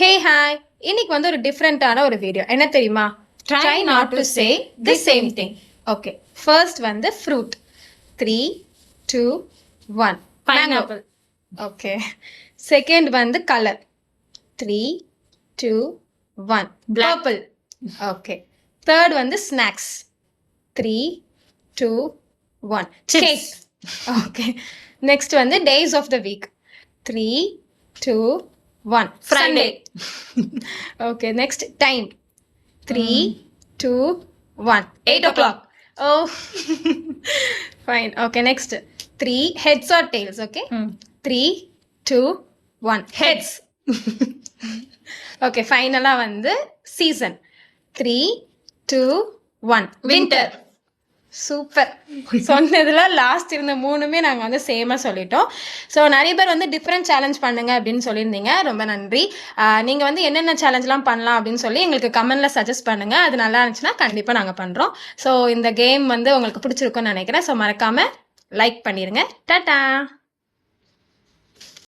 Hey hi, இன்னைக்கு வந்து ஒரு டிஃப்ரெண்டான ஒரு வீடியோ. என்ன தெரியுமா? Try not to say the same thing. Okay, first வந்து ஃப்ரூட். 3, 2, 1. Pineapple. ஓகே, செகண்ட் வந்து colour. 3, 2, 1. Black. Purple. Okay, third வந்து snacks. 3, 2, 1. Chips. Cake. Okay, next வந்து days of the week. 3, 2, 1. Friday. Okay, next time. 3, 2, 1. 8 o'clock. Oh, fine. Okay, next. 3 heads or tails. Okay. 3, 2, 1. Heads. Okay, finally வந்து season. 3, 2, 1. Winter. Super. சொன்னதுல last இருந்த மூணுமே நாங்கள் வந்து சேமாக சொல்லிட்டோம். ஸோ நிறைய பேர் வந்து டிஃப்ரெண்ட் சேலஞ்ச் பண்ணுங்க அப்படின்னு சொல்லியிருந்தீங்க. ரொம்ப நன்றி. நீங்கள் வந்து என்னென்ன சேலஞ்செலாம் பண்ணலாம் அப்படின்னு சொல்லி எங்களுக்கு கமெண்ட்டில் சஜஸ்ட் பண்ணுங்கள். அது நல்லா இருந்துச்சுன்னா கண்டிப்பாக நாங்கள் பண்ணுறோம். ஸோ இந்த கேம் வந்து உங்களுக்கு பிடிச்சிருக்குன்னு நினைக்கிறேன். ஸோ மறக்காமல் லைக் பண்ணிடுங்க. டாடா.